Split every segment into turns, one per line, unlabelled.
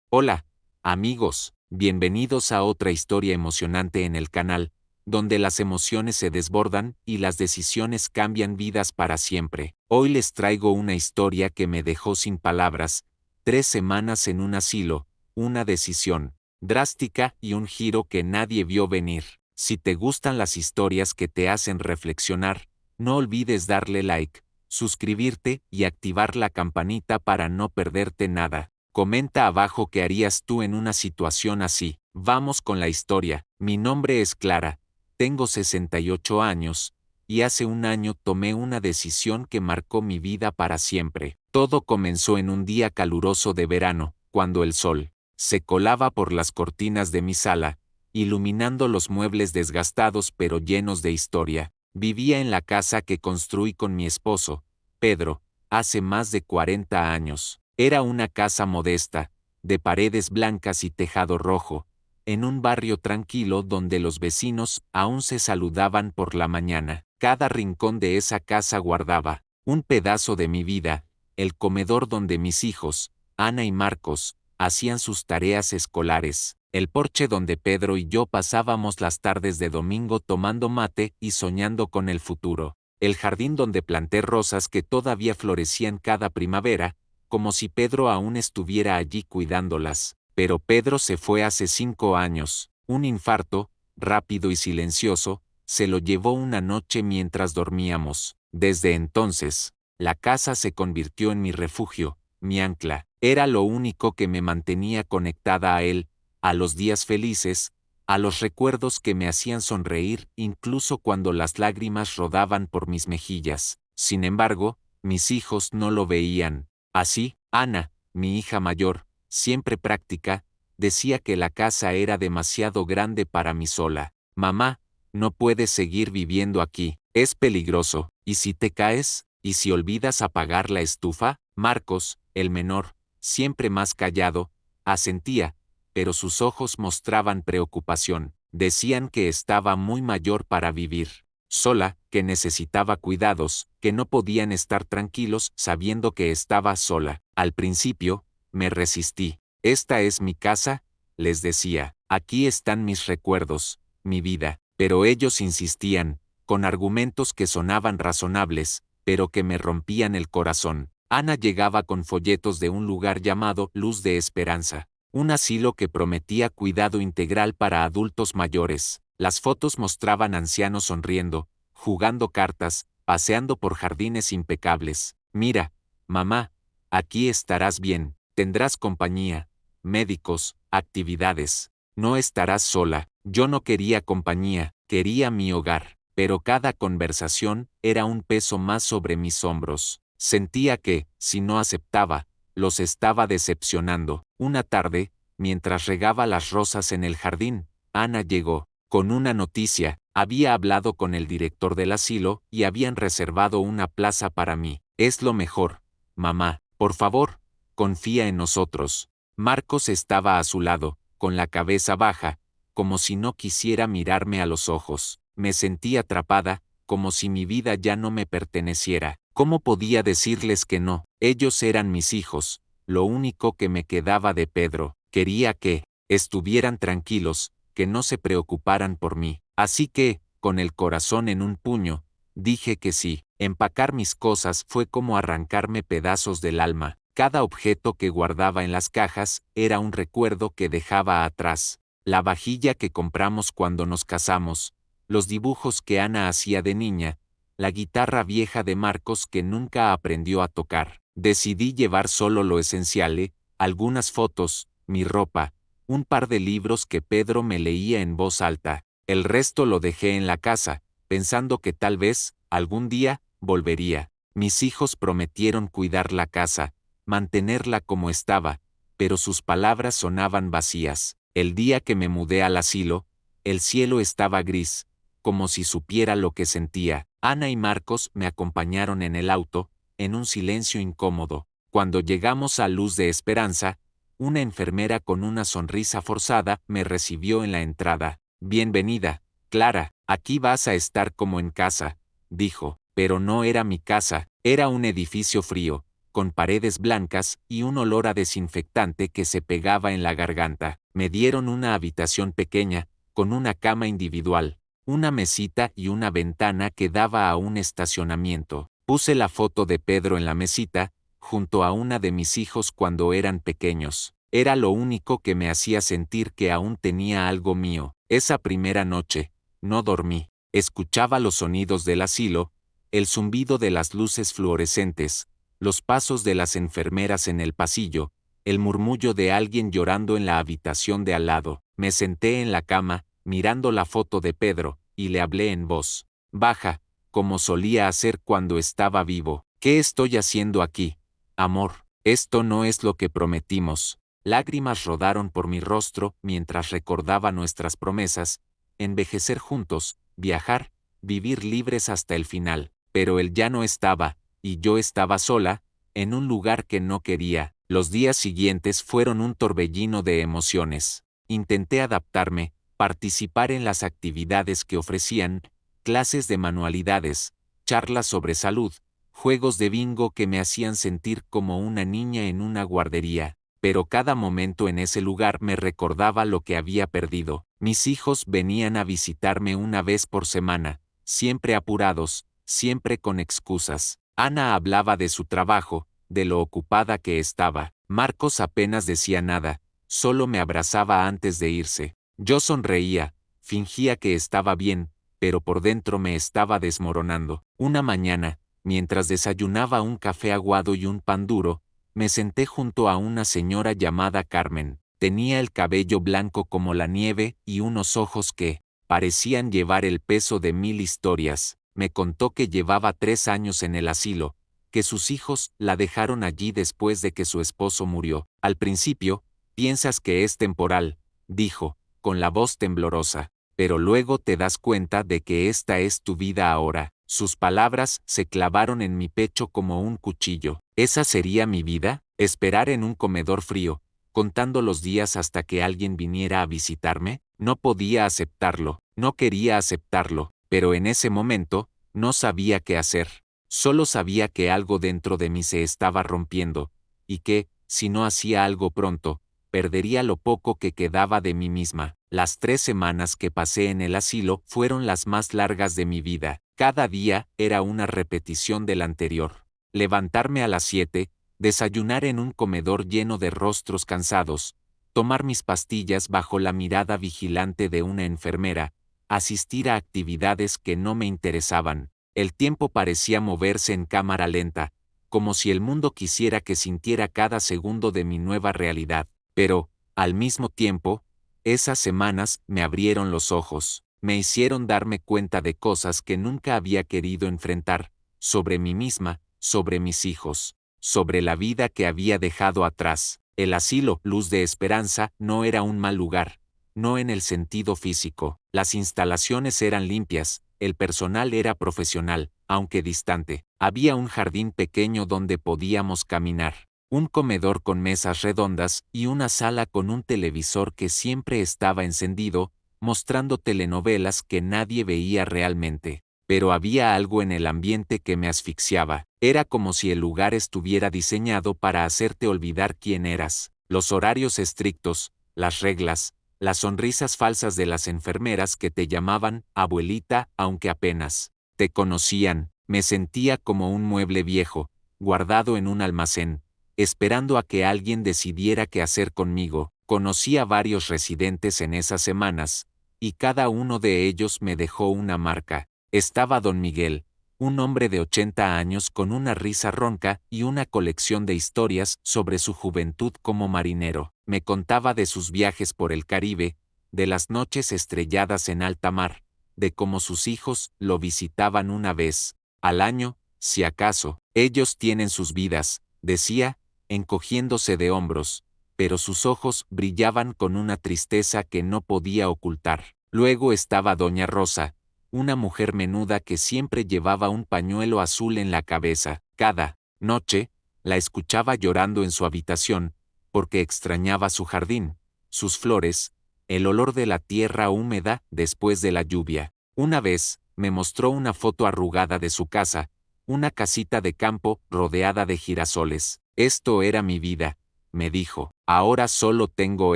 Hola, amigos, bienvenidos a otra historia emocionante en el canal, donde las emociones se desbordan y las decisiones cambian vidas para siempre. Hoy les traigo una historia que me dejó sin palabras, 3 semanas en un asilo, una decisión drástica y un giro que nadie vio venir. Si te gustan las historias que te hacen reflexionar, no olvides darle like, suscribirte y activar la campanita para no perderte nada. Comenta abajo qué harías tú en una situación así. Vamos con la historia. Mi nombre es Clara, tengo 68 años, y hace un año tomé una decisión que marcó mi vida para siempre. Todo comenzó en un día caluroso de verano, cuando el sol se colaba por las cortinas de mi sala, iluminando los muebles desgastados pero llenos de historia. Vivía en la casa que construí con mi esposo, Pedro, hace más de 40 años. Era una casa modesta, de paredes blancas y tejado rojo, en un barrio tranquilo donde los vecinos aún se saludaban por la mañana. Cada rincón de esa casa guardaba un pedazo de mi vida, el comedor donde mis hijos, Ana y Marcos, hacían sus tareas escolares, el porche donde Pedro y yo pasábamos las tardes de domingo tomando mate y soñando con el futuro, el jardín donde planté rosas que todavía florecían cada primavera, como si Pedro aún estuviera allí cuidándolas. Pero Pedro se fue hace 5 años, un infarto, rápido y silencioso, se lo llevó una noche mientras dormíamos. Desde entonces, la casa se convirtió en mi refugio, mi ancla. Era lo único que me mantenía conectada a él, a los días felices, a los recuerdos que me hacían sonreír incluso cuando las lágrimas rodaban por mis mejillas. Sin embargo, mis hijos no lo veían. Así, Ana, mi hija mayor, siempre práctica, decía que la casa era demasiado grande para mí sola. Mamá, no puedes seguir viviendo aquí, es peligroso. ¿Y si te caes? ¿Y si olvidas apagar la estufa? Marcos, el menor, siempre más callado, asentía, pero sus ojos mostraban preocupación. Decían que estaba muy mayor para vivir sola, que necesitaba cuidados, que no podían estar tranquilos sabiendo que estaba sola. Al principio, me resistí. Esta es mi casa, les decía, aquí están mis recuerdos, mi vida, pero ellos insistían, con argumentos que sonaban razonables, pero que me rompían el corazón. Ana llegaba con folletos de un lugar llamado Luz de Esperanza, un asilo que prometía cuidado integral para adultos mayores. Las fotos mostraban ancianos sonriendo, jugando cartas, paseando por jardines impecables. Mira, mamá, aquí estarás bien, tendrás compañía, médicos, actividades. No estarás sola. Yo no quería compañía, quería mi hogar, pero cada conversación era un peso más sobre mis hombros. Sentía que, si no aceptaba, los estaba decepcionando. Una tarde, mientras regaba las rosas en el jardín, Ana llegó con una noticia. Había hablado con el director del asilo y habían reservado una plaza para mí. Es lo mejor, mamá, por favor, confía en nosotros. Marcos estaba a su lado, con la cabeza baja, como si no quisiera mirarme a los ojos. Me sentí atrapada, como si mi vida ya no me perteneciera. ¿Cómo podía decirles que no? Ellos eran mis hijos, lo único que me quedaba de Pedro. Quería que estuvieran tranquilos, que no se preocuparan por mí. Así que, con el corazón en un puño, dije que sí. Empacar mis cosas fue como arrancarme pedazos del alma. Cada objeto que guardaba en las cajas era un recuerdo que dejaba atrás. La vajilla que compramos cuando nos casamos, los dibujos que Ana hacía de niña, la guitarra vieja de Marcos que nunca aprendió a tocar. Decidí llevar solo lo esencial, algunas fotos, mi ropa, un par de libros que Pedro me leía en voz alta. El resto lo dejé en la casa, pensando que tal vez, algún día, volvería. Mis hijos prometieron cuidar la casa, mantenerla como estaba, pero sus palabras sonaban vacías. El día que me mudé al asilo, el cielo estaba gris, como si supiera lo que sentía. Ana y Marcos me acompañaron en el auto, en un silencio incómodo. Cuando llegamos a Luz de Esperanza, una enfermera con una sonrisa forzada me recibió en la entrada. Bienvenida, Clara, aquí vas a estar como en casa, dijo, pero no era mi casa, era un edificio frío, con paredes blancas y un olor a desinfectante que se pegaba en la garganta. Me dieron una habitación pequeña, con una cama individual, una mesita y una ventana que daba a un estacionamiento. Puse la foto de Pedro en la mesita, junto a una de mis hijos cuando eran pequeños. Era lo único que me hacía sentir que aún tenía algo mío. Esa primera noche, no dormí. Escuchaba los sonidos del asilo, el zumbido de las luces fluorescentes, los pasos de las enfermeras en el pasillo, el murmullo de alguien llorando en la habitación de al lado. Me senté en la cama, mirando la foto de Pedro, y le hablé en voz baja, como solía hacer cuando estaba vivo. ¿Qué estoy haciendo aquí, amor? Esto no es lo que prometimos. Lágrimas rodaron por mi rostro mientras recordaba nuestras promesas, envejecer juntos, viajar, vivir libres hasta el final. Pero él ya no estaba, y yo estaba sola, en un lugar que no quería. Los días siguientes fueron un torbellino de emociones. Intenté adaptarme, participar en las actividades que ofrecían, clases de manualidades, charlas sobre salud, juegos de bingo que me hacían sentir como una niña en una guardería, pero cada momento en ese lugar me recordaba lo que había perdido. Mis hijos venían a visitarme una vez por semana, siempre apurados, siempre con excusas. Ana hablaba de su trabajo, de lo ocupada que estaba. Marcos apenas decía nada, solo me abrazaba antes de irse. Yo sonreía, fingía que estaba bien, pero por dentro me estaba desmoronando. Una mañana, mientras desayunaba un café aguado y un pan duro, me senté junto a una señora llamada Carmen. Tenía el cabello blanco como la nieve y unos ojos que parecían llevar el peso de 1000 historias. Me contó que llevaba 3 años en el asilo, que sus hijos la dejaron allí después de que su esposo murió. Al principio, piensas que es temporal, dijo, con la voz temblorosa, pero luego te das cuenta de que esta es tu vida ahora. Sus palabras se clavaron en mi pecho como un cuchillo. ¿Esa sería mi vida? ¿Esperar en un comedor frío, contando los días hasta que alguien viniera a visitarme? No podía aceptarlo, no quería aceptarlo, pero en ese momento, no sabía qué hacer. Solo sabía que algo dentro de mí se estaba rompiendo, y que, si no hacía algo pronto, perdería lo poco que quedaba de mí misma. Las 3 semanas que pasé en el asilo fueron las más largas de mi vida. Cada día era una repetición del anterior. Levantarme a las 7, desayunar en un comedor lleno de rostros cansados, tomar mis pastillas bajo la mirada vigilante de una enfermera, asistir a actividades que no me interesaban. El tiempo parecía moverse en cámara lenta, como si el mundo quisiera que sintiera cada segundo de mi nueva realidad. Pero, al mismo tiempo, esas semanas me abrieron los ojos, me hicieron darme cuenta de cosas que nunca había querido enfrentar, sobre mí misma, sobre mis hijos, sobre la vida que había dejado atrás. El asilo, Luz de Esperanza, no era un mal lugar, no en el sentido físico. Las instalaciones eran limpias, el personal era profesional, aunque distante. Había un jardín pequeño donde podíamos caminar, un comedor con mesas redondas y una sala con un televisor que siempre estaba encendido, mostrando telenovelas que nadie veía realmente. Pero había algo en el ambiente que me asfixiaba. Era como si el lugar estuviera diseñado para hacerte olvidar quién eras. Los horarios estrictos, las reglas, las sonrisas falsas de las enfermeras que te llamaban abuelita aunque apenas te conocían. Me sentía como un mueble viejo, guardado en un almacén, esperando a que alguien decidiera qué hacer conmigo. Conocí a varios residentes en esas semanas, y cada uno de ellos me dejó una marca. Estaba don Miguel, un hombre de 80 años con una risa ronca y una colección de historias sobre su juventud como marinero. Me contaba de sus viajes por el Caribe, de las noches estrelladas en alta mar, de cómo sus hijos lo visitaban una vez al año, si acaso. Ellos tienen sus vidas, decía, encogiéndose de hombros, pero sus ojos brillaban con una tristeza que no podía ocultar. Luego estaba doña Rosa, una mujer menuda que siempre llevaba un pañuelo azul en la cabeza. Cada noche, la escuchaba llorando en su habitación, porque extrañaba su jardín, sus flores, el olor de la tierra húmeda después de la lluvia. Una vez, me mostró una foto arrugada de su casa, una casita de campo rodeada de girasoles. Esto era mi vida, me dijo. Ahora solo tengo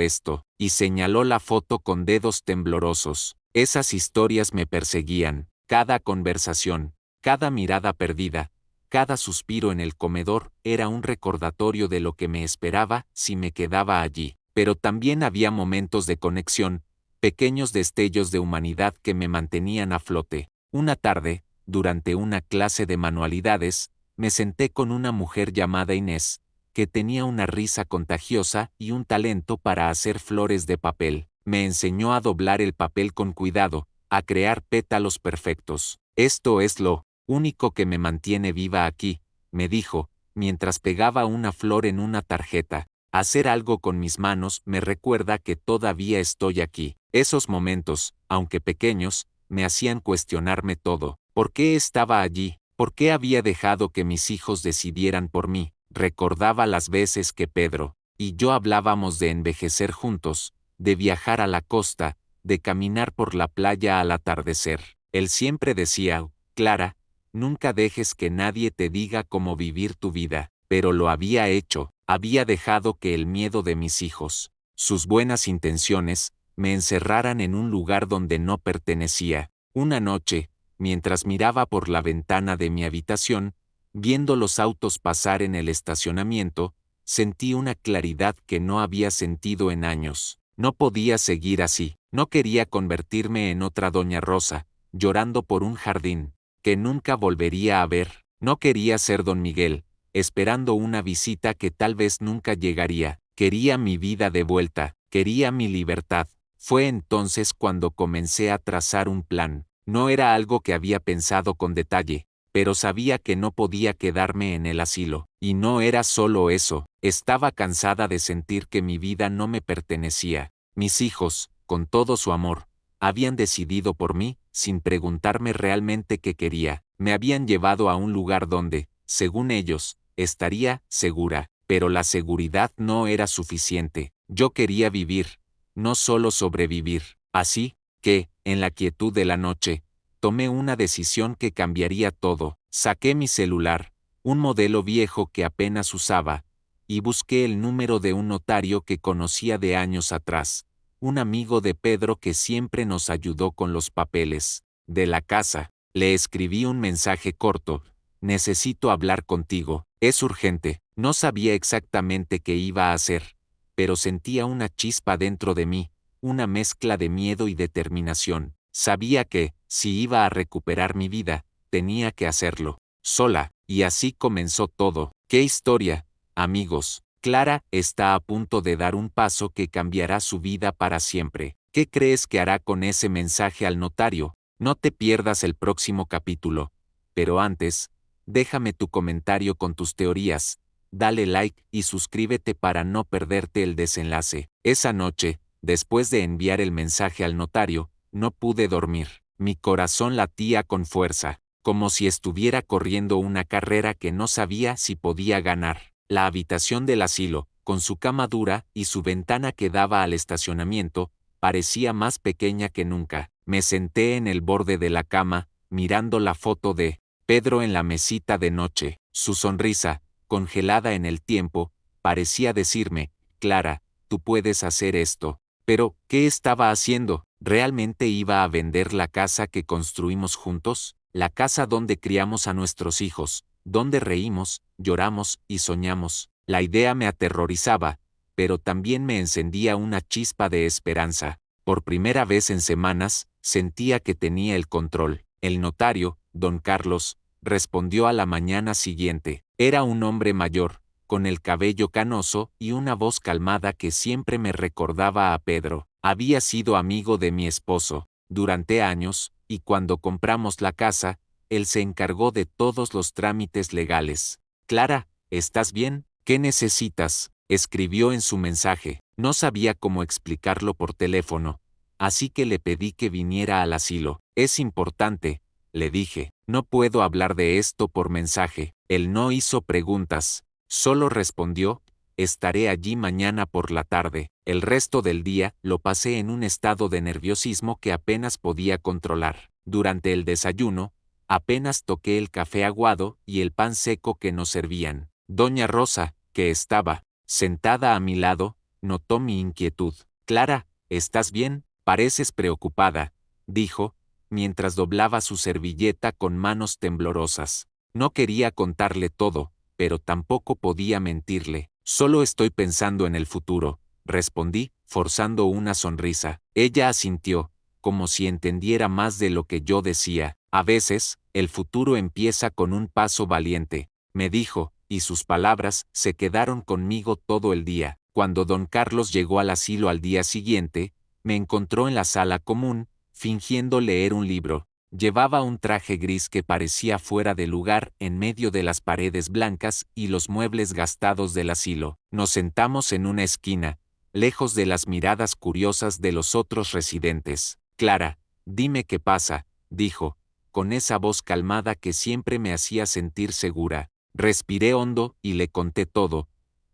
esto, y señaló la foto con dedos temblorosos. Esas historias me perseguían, cada conversación, cada mirada perdida, cada suspiro en el comedor era un recordatorio de lo que me esperaba si me quedaba allí. Pero también había momentos de conexión, pequeños destellos de humanidad que me mantenían a flote. Una tarde, durante una clase de manualidades, me senté con una mujer llamada Inés, que tenía una risa contagiosa y un talento para hacer flores de papel. Me enseñó a doblar el papel con cuidado, a crear pétalos perfectos. Esto es lo único que me mantiene viva aquí, me dijo, mientras pegaba una flor en una tarjeta. Hacer algo con mis manos me recuerda que todavía estoy aquí. Esos momentos, aunque pequeños, me hacían cuestionarme todo. ¿Por qué estaba allí? ¿Por qué había dejado que mis hijos decidieran por mí? Recordaba las veces que Pedro y yo hablábamos de envejecer juntos, de viajar a la costa, de caminar por la playa al atardecer. Él siempre decía, Clara, nunca dejes que nadie te diga cómo vivir tu vida. Pero lo había hecho, había dejado que el miedo de mis hijos, sus buenas intenciones, me encerraran en un lugar donde no pertenecía. Una noche, mientras miraba por la ventana de mi habitación, viendo los autos pasar en el estacionamiento, sentí una claridad que no había sentido en años. No podía seguir así, no quería convertirme en otra Doña Rosa, llorando por un jardín, que nunca volvería a ver. No quería ser Don Miguel, esperando una visita que tal vez nunca llegaría. Quería mi vida de vuelta, quería mi libertad. Fue entonces cuando comencé a trazar un plan. No era algo que había pensado con detalle, pero sabía que no podía quedarme en el asilo. Y no era solo eso, estaba cansada de sentir que mi vida no me pertenecía. Mis hijos, con todo su amor, habían decidido por mí, sin preguntarme realmente qué quería. Me habían llevado a un lugar donde, según ellos, estaría segura, pero la seguridad no era suficiente. Yo quería vivir, no solo sobrevivir. Así que, en la quietud de la noche, tomé una decisión que cambiaría todo. Saqué mi celular, un modelo viejo que apenas usaba, y busqué el número de un notario que conocía de años atrás, un amigo de Pedro que siempre nos ayudó con los papeles de la casa. Le escribí un mensaje corto: necesito hablar contigo, es urgente. No sabía exactamente qué iba a hacer, pero sentía una chispa dentro de mí, una mezcla de miedo y determinación. Sabía que, si iba a recuperar mi vida, tenía que hacerlo, sola, y así comenzó todo. ¡Qué historia, amigos! Clara está a punto de dar un paso que cambiará su vida para siempre. ¿Qué crees que hará con ese mensaje al notario? No te pierdas el próximo capítulo. Pero antes, déjame tu comentario con tus teorías, dale like y suscríbete para no perderte el desenlace. Esa noche, después de enviar el mensaje al notario, no pude dormir. Mi corazón latía con fuerza, como si estuviera corriendo una carrera que no sabía si podía ganar. La habitación del asilo, con su cama dura y su ventana que daba al estacionamiento, parecía más pequeña que nunca. Me senté en el borde de la cama, mirando la foto de Pedro en la mesita de noche. Su sonrisa, congelada en el tiempo, parecía decirme, Clara, tú puedes hacer esto. Pero, ¿qué estaba haciendo? ¿Realmente iba a vender la casa que construimos juntos? La casa donde criamos a nuestros hijos, donde reímos, lloramos y soñamos. La idea me aterrorizaba, pero también me encendía una chispa de esperanza. Por primera vez en semanas, sentía que tenía el control. El notario, don Carlos, respondió a la mañana siguiente. Era un hombre mayor, con el cabello canoso y una voz calmada que siempre me recordaba a Pedro. Había sido amigo de mi esposo durante años, y cuando compramos la casa, él se encargó de todos los trámites legales. Clara, ¿estás bien? ¿Qué necesitas?, escribió en su mensaje. No sabía cómo explicarlo por teléfono, así que le pedí que viniera al asilo. Es importante, le dije. No puedo hablar de esto por mensaje. Él no hizo preguntas, solo respondió, estaré allí mañana por la tarde. El resto del día lo pasé en un estado de nerviosismo que apenas podía controlar. Durante el desayuno, Apenas toqué el café aguado y el pan seco que nos servían. Doña Rosa, que estaba sentada a mi lado, notó mi inquietud. Clara, ¿estás bien? Pareces preocupada, dijo, mientras doblaba su servilleta con manos temblorosas. No quería contarle todo, pero tampoco podía mentirle. Solo estoy pensando en el futuro, respondí, forzando una sonrisa. Ella asintió, como si entendiera más de lo que yo decía. A veces, el futuro empieza con un paso valiente, me dijo, y sus palabras se quedaron conmigo todo el día. Cuando don Carlos llegó al asilo al día siguiente, me encontró en la sala común, fingiendo leer un libro. Llevaba un traje gris que parecía fuera de lugar en medio de las paredes blancas y los muebles gastados del asilo. Nos sentamos en una esquina, lejos de las miradas curiosas de los otros residentes. Clara, dime qué pasa, dijo, con esa voz calmada que siempre me hacía sentir segura. Respiré hondo y le conté todo,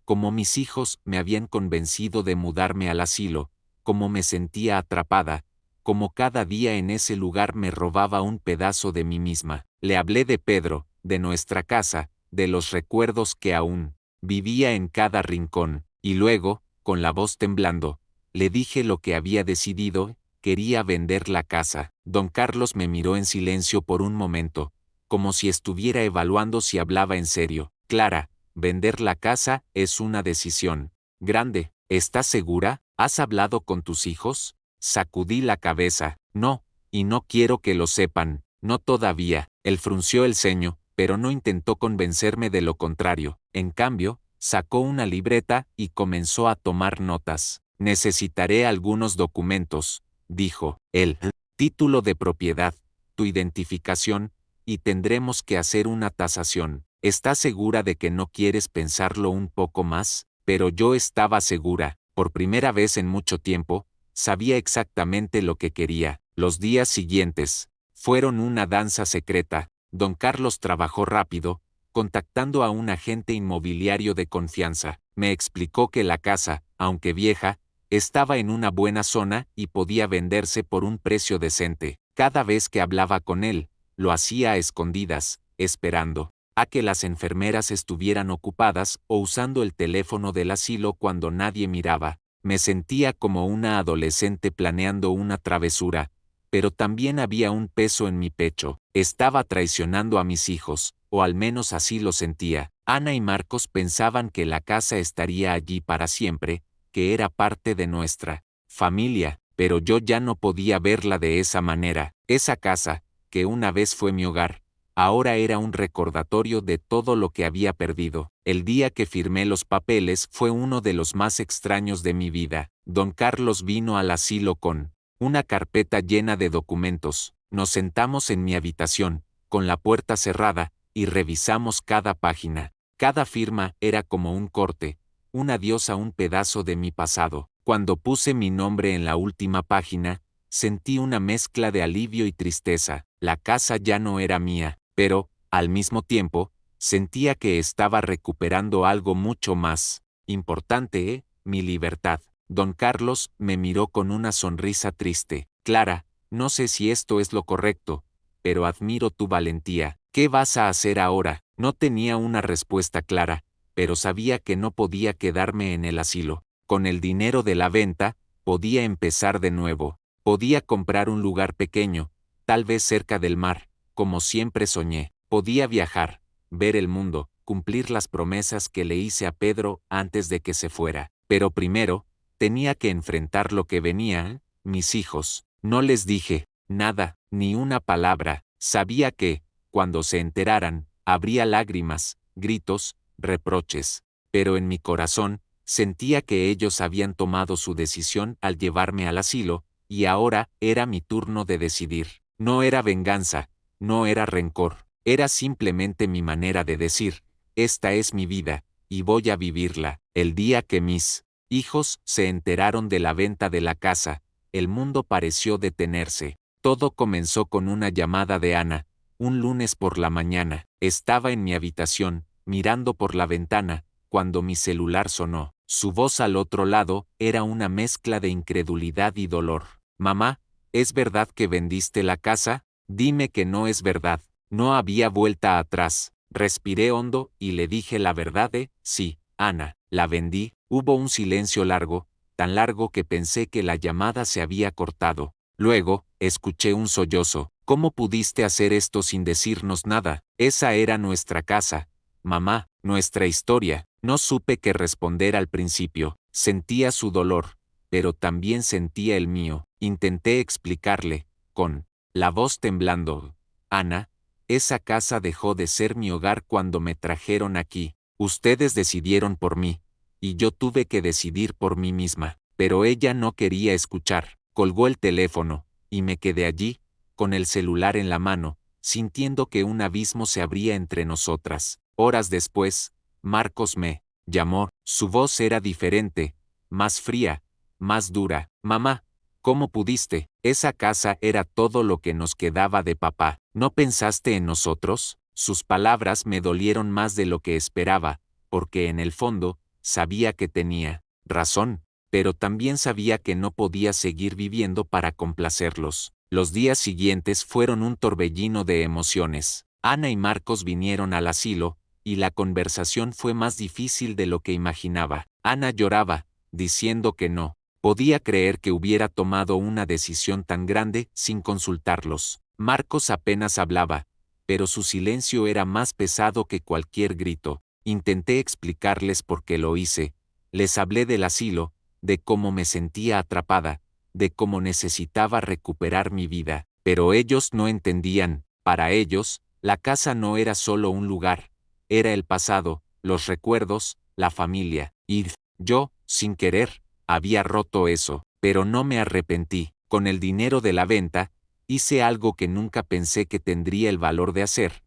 cómo mis hijos me habían convencido de mudarme al asilo, cómo me sentía atrapada, cómo cada día en ese lugar me robaba un pedazo de mí misma. Le hablé de Pedro, de nuestra casa, de los recuerdos que aún vivía en cada rincón, y luego, con la voz temblando, le dije lo que había decidido. Quería vender la casa. Don Carlos me miró en silencio por un momento, como si estuviera evaluando si hablaba en serio. Clara, vender la casa es una decisión grande. ¿Estás segura? ¿Has hablado con tus hijos? Sacudí la cabeza. No, y no quiero que lo sepan. No todavía. Él frunció el ceño, pero no intentó convencerme de lo contrario. En cambio, sacó una libreta y comenzó a tomar notas. Necesitaré algunos documentos, dijo. El título de propiedad, tu identificación, y tendremos que hacer una tasación. ¿Estás segura de que no quieres pensarlo un poco más? Pero yo estaba segura. Por primera vez en mucho tiempo, sabía exactamente lo que quería. Los días siguientes fueron una danza secreta. Don Carlos trabajó rápido, contactando a un agente inmobiliario de confianza. Me explicó que la casa, aunque vieja, estaba en una buena zona y podía venderse por un precio decente. Cada vez que hablaba con él, lo hacía a escondidas, esperando a que las enfermeras estuvieran ocupadas o usando el teléfono del asilo cuando nadie miraba. Me sentía como una adolescente planeando una travesura, pero también había un peso en mi pecho. Estaba traicionando a mis hijos, o al menos así lo sentía. Ana y Marcos pensaban que la casa estaría allí para siempre, que era parte de nuestra familia, pero yo ya no podía verla de esa manera. Esa casa, que una vez fue mi hogar, ahora era un recordatorio de todo lo que había perdido. El día que firmé los papeles fue uno de los más extraños de mi vida. Don Carlos vino al asilo con una carpeta llena de documentos. Nos sentamos en mi habitación, con la puerta cerrada, y revisamos cada página. Cada firma era como un corte, un adiós a un pedazo de mi pasado. Cuando puse mi nombre en la última página, sentí una mezcla de alivio y tristeza. La casa ya no era mía, pero, al mismo tiempo, sentía que estaba recuperando algo mucho más importante, mi libertad. Don Carlos me miró con una sonrisa triste. Clara, no sé si esto es lo correcto, pero admiro tu valentía. ¿Qué vas a hacer ahora? No tenía una respuesta clara, pero sabía que no podía quedarme en el asilo. Con el dinero de la venta, podía empezar de nuevo. Podía comprar un lugar pequeño, tal vez cerca del mar, como siempre soñé. Podía viajar, ver el mundo, cumplir las promesas que le hice a Pedro antes de que se fuera. Pero primero, tenía que enfrentar lo que venía, mis hijos. No les dije nada, ni una palabra. Sabía que, cuando se enteraran, habría lágrimas, gritos, reproches. Pero en mi corazón, sentía que ellos habían tomado su decisión al llevarme al asilo, y ahora era mi turno de decidir. No era venganza, no era rencor, era simplemente mi manera de decir, esta es mi vida, y voy a vivirla. El día que mis hijos se enteraron de la venta de la casa, el mundo pareció detenerse. Todo comenzó con una llamada de Ana, un lunes por la mañana. Estaba en mi habitación, mirando por la ventana, cuando mi celular sonó. Su voz al otro lado era una mezcla de incredulidad y dolor. Mamá, ¿es verdad que vendiste la casa? Dime que no es verdad. No había vuelta atrás. Respiré hondo y le dije la verdad sí, Ana, la vendí. Hubo un silencio largo, tan largo que pensé que la llamada se había cortado. Luego, escuché un sollozo. ¿Cómo pudiste hacer esto sin decirnos nada? Esa era nuestra casa, mamá, nuestra historia. No supe qué responder al principio. Sentía su dolor, pero también sentía el mío. Intenté explicarle, con la voz temblando. Ana, esa casa dejó de ser mi hogar cuando me trajeron aquí. Ustedes decidieron por mí, y yo tuve que decidir por mí misma. Pero ella no quería escuchar. Colgó el teléfono, y me quedé allí, con el celular en la mano, sintiendo que un abismo se abría entre nosotras. Horas después, Marcos me llamó. Su voz era diferente, más fría, más dura. Mamá, ¿cómo pudiste? Esa casa era todo lo que nos quedaba de papá. ¿No pensaste en nosotros? Sus palabras me dolieron más de lo que esperaba, porque en el fondo, sabía que tenía razón, pero también sabía que no podía seguir viviendo para complacerlos. Los días siguientes fueron un torbellino de emociones. Ana y Marcos vinieron al asilo, y la conversación fue más difícil de lo que imaginaba. Ana lloraba, diciendo que no podía creer que hubiera tomado una decisión tan grande sin consultarlos. Marcos apenas hablaba, pero su silencio era más pesado que cualquier grito. Intenté explicarles por qué lo hice. Les hablé del asilo, de cómo me sentía atrapada, de cómo necesitaba recuperar mi vida, pero ellos no entendían. Para ellos, la casa no era solo un lugar, era el pasado, los recuerdos, la familia. Y yo, sin querer, había roto eso, pero no me arrepentí. Con el dinero de la venta, hice algo que nunca pensé que tendría el valor de hacer.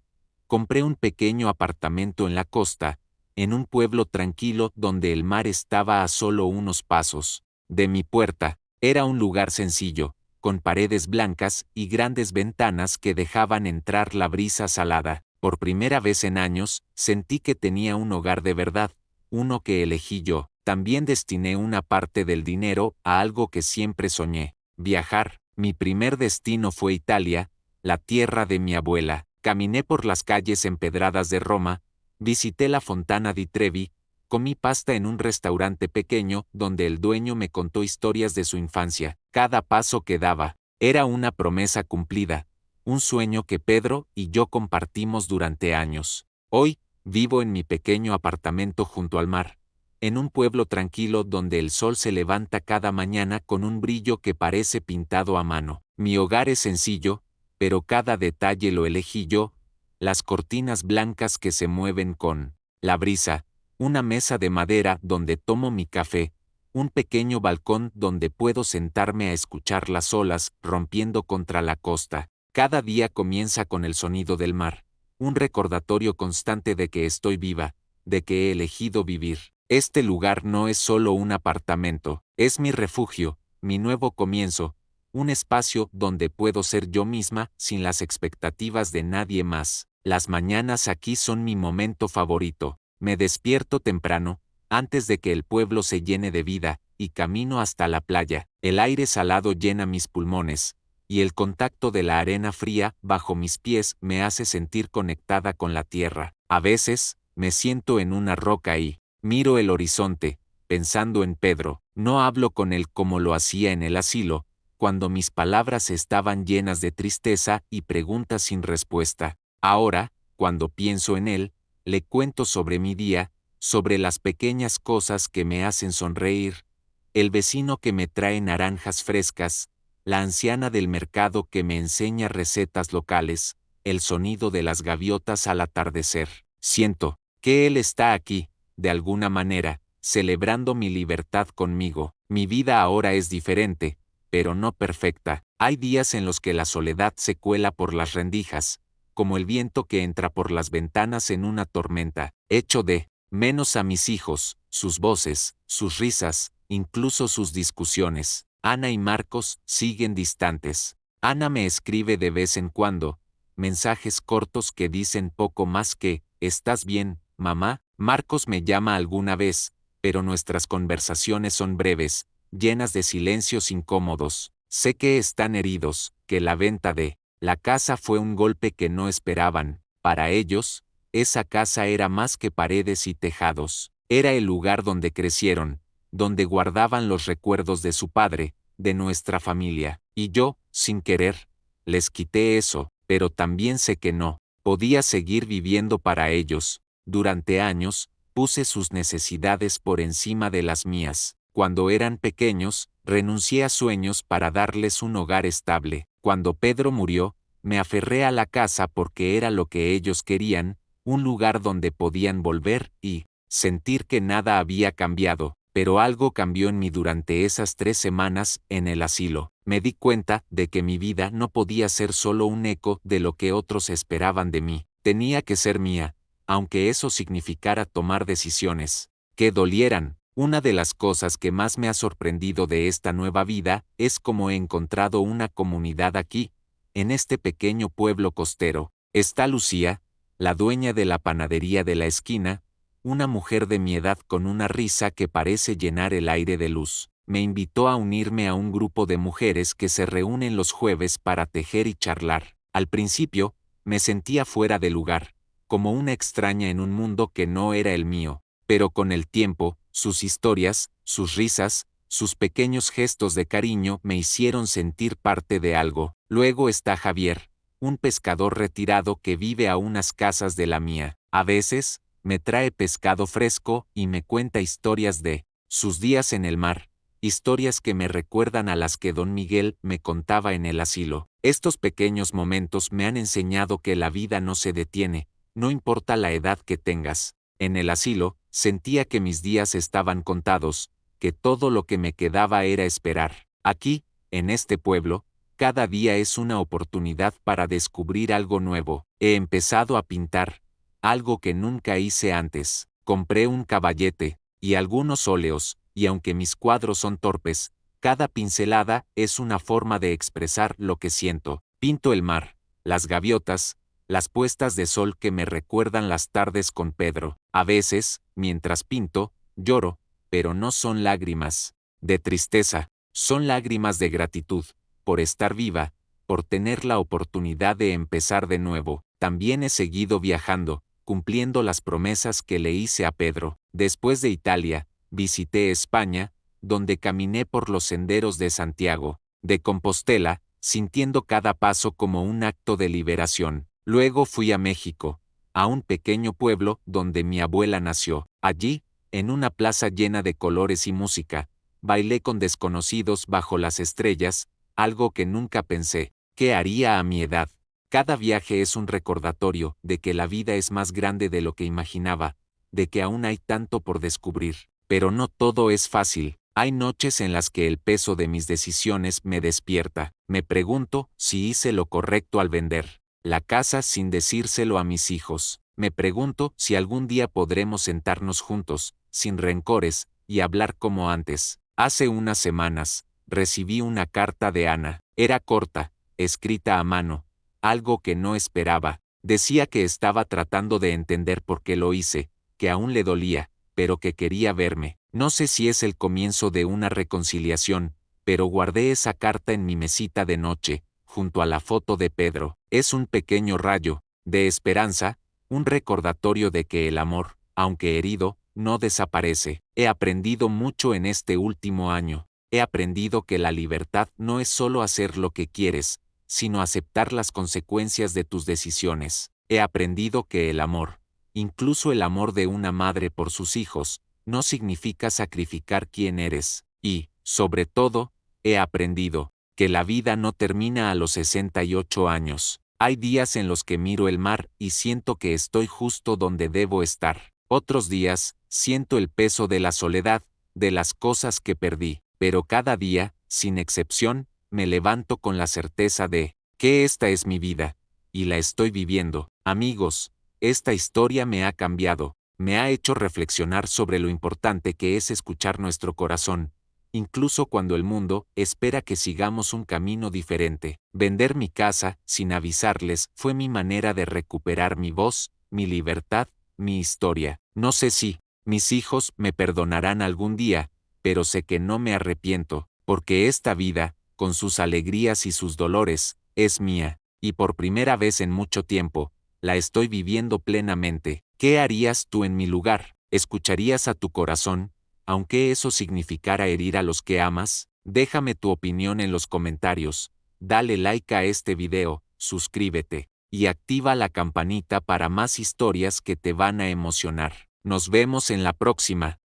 Compré un pequeño apartamento en la costa, en un pueblo tranquilo donde el mar estaba a solo unos pasos de mi puerta. Era un lugar sencillo, con paredes blancas y grandes ventanas que dejaban entrar la brisa salada. Por primera vez en años, sentí que tenía un hogar de verdad, uno que elegí yo. También destiné una parte del dinero a algo que siempre soñé: viajar. Mi primer destino fue Italia, la tierra de mi abuela. Caminé por las calles empedradas de Roma, visité la Fontana di Trevi, comí pasta en un restaurante pequeño donde el dueño me contó historias de su infancia. Cada paso que daba era una promesa cumplida, un sueño que Pedro y yo compartimos durante años. Hoy, vivo en mi pequeño apartamento junto al mar, en un pueblo tranquilo donde el sol se levanta cada mañana con un brillo que parece pintado a mano. Mi hogar es sencillo, pero cada detalle lo elegí yo: las cortinas blancas que se mueven con la brisa, una mesa de madera donde tomo mi café, un pequeño balcón donde puedo sentarme a escuchar las olas rompiendo contra la costa. Cada día comienza con el sonido del mar, un recordatorio constante de que estoy viva, de que he elegido vivir. Este lugar no es solo un apartamento, es mi refugio, mi nuevo comienzo, un espacio donde puedo ser yo misma sin las expectativas de nadie más. Las mañanas aquí son mi momento favorito. Me despierto temprano, antes de que el pueblo se llene de vida, y camino hasta la playa. El aire salado llena mis pulmones, y el contacto de la arena fría bajo mis pies me hace sentir conectada con la tierra. A veces, me siento en una roca y miro el horizonte, pensando en Pedro. No hablo con él como lo hacía en el asilo, cuando mis palabras estaban llenas de tristeza y preguntas sin respuesta. Ahora, cuando pienso en él, le cuento sobre mi día, sobre las pequeñas cosas que me hacen sonreír, el vecino que me trae naranjas frescas, la anciana del mercado que me enseña recetas locales, el sonido de las gaviotas al atardecer. Siento que él está aquí, de alguna manera, celebrando mi libertad conmigo. Mi vida ahora es diferente, pero no perfecta. Hay días en los que la soledad se cuela por las rendijas, como el viento que entra por las ventanas en una tormenta. Echo de menos a mis hijos, sus voces, sus risas, incluso sus discusiones. Ana y Marcos siguen distantes. Ana me escribe de vez en cuando, mensajes cortos que dicen poco más que «¿Estás bien, mamá?». Marcos me llama alguna vez, pero nuestras conversaciones son breves, llenas de silencios incómodos. Sé que están heridos, que la venta de La casa fue un golpe que no esperaban. Para ellos, esa casa era más que paredes y tejados. Era el lugar donde crecieron, donde guardaban los recuerdos de su padre, de nuestra familia. Y yo, sin querer, les quité eso, pero también sé que no podía seguir viviendo para ellos. Durante años, puse sus necesidades por encima de las mías. Cuando eran pequeños, renuncié a sueños para darles un hogar estable. Cuando Pedro murió, me aferré a la casa porque era lo que ellos querían, un lugar donde podían volver y sentir que nada había cambiado. Pero algo cambió en mí durante esas 3 semanas en el asilo. Me di cuenta de que mi vida no podía ser solo un eco de lo que otros esperaban de mí. Tenía que ser mía, aunque eso significara tomar decisiones que dolieran. Una de las cosas que más me ha sorprendido de esta nueva vida es cómo he encontrado una comunidad aquí, en este pequeño pueblo costero. Está Lucía, la dueña de la panadería de la esquina, una mujer de mi edad con una risa que parece llenar el aire de luz. Me invitó a unirme a un grupo de mujeres que se reúnen los jueves para tejer y charlar. Al principio, me sentía fuera de lugar, como una extraña en un mundo que no era el mío, pero con el tiempo, sus historias, sus risas, sus pequeños gestos de cariño me hicieron sentir parte de algo. Luego está Javier, un pescador retirado que vive a unas casas de la mía. A veces, me trae pescado fresco y me cuenta historias de sus días en el mar, historias que me recuerdan a las que don Miguel me contaba en el asilo. Estos pequeños momentos me han enseñado que la vida no se detiene, no importa la edad que tengas. En el asilo, sentía que mis días estaban contados, que todo lo que me quedaba era esperar. Aquí, en este pueblo, cada día es una oportunidad para descubrir algo nuevo. He empezado a pintar, algo que nunca hice antes. Compré un caballete y algunos óleos, y aunque mis cuadros son torpes, cada pincelada es una forma de expresar lo que siento. Pinto el mar, las gaviotas, las puestas de sol que me recuerdan las tardes con Pedro. A veces, mientras pinto, lloro, pero no son lágrimas de tristeza, son lágrimas de gratitud, por estar viva, por tener la oportunidad de empezar de nuevo. También he seguido viajando, cumpliendo las promesas que le hice a Pedro. Después de Italia, visité España, donde caminé por los senderos de Santiago de Compostela, sintiendo cada paso como un acto de liberación. Luego fui a México, a un pequeño pueblo donde mi abuela nació. Allí, en una plaza llena de colores y música, bailé con desconocidos bajo las estrellas, algo que nunca pensé que haría a mi edad. Cada viaje es un recordatorio de que la vida es más grande de lo que imaginaba, de que aún hay tanto por descubrir. Pero no todo es fácil. Hay noches en las que el peso de mis decisiones me despierta. Me pregunto si hice lo correcto al vender la casa sin decírselo a mis hijos. Me pregunto si algún día podremos sentarnos juntos, sin rencores, y hablar como antes. Hace unas semanas, recibí una carta de Ana. Era corta, escrita a mano, algo que no esperaba. Decía que estaba tratando de entender por qué lo hice, que aún le dolía, pero que quería verme. No sé si es el comienzo de una reconciliación, pero guardé esa carta en mi mesita de noche, junto a la foto de Pedro. Es un pequeño rayo de esperanza, un recordatorio de que el amor, aunque herido, no desaparece. He aprendido mucho en este último año. He aprendido que la libertad no es solo hacer lo que quieres, sino aceptar las consecuencias de tus decisiones. He aprendido que el amor, incluso el amor de una madre por sus hijos, no significa sacrificar quién eres. Y, sobre todo, he aprendido que la vida no termina a los 68 años. Hay días en los que miro el mar y siento que estoy justo donde debo estar. Otros días, siento el peso de la soledad, de las cosas que perdí. Pero cada día, sin excepción, me levanto con la certeza de que esta es mi vida, y la estoy viviendo. Amigos, esta historia me ha cambiado, me ha hecho reflexionar sobre lo importante que es escuchar nuestro corazón, incluso cuando el mundo espera que sigamos un camino diferente. Vender mi casa, sin avisarles, fue mi manera de recuperar mi voz, mi libertad, mi historia. No sé si mis hijos me perdonarán algún día, pero sé que no me arrepiento, porque esta vida, con sus alegrías y sus dolores, es mía. y por primera vez en mucho tiempo, la estoy viviendo plenamente. ¿Qué harías tú en mi lugar? ¿Escucharías a tu corazón, aunque eso significara herir a los que amas? Déjame tu opinión en los comentarios, dale like a este video, suscríbete, y activa la campanita para más historias que te van a emocionar. Nos vemos en la próxima.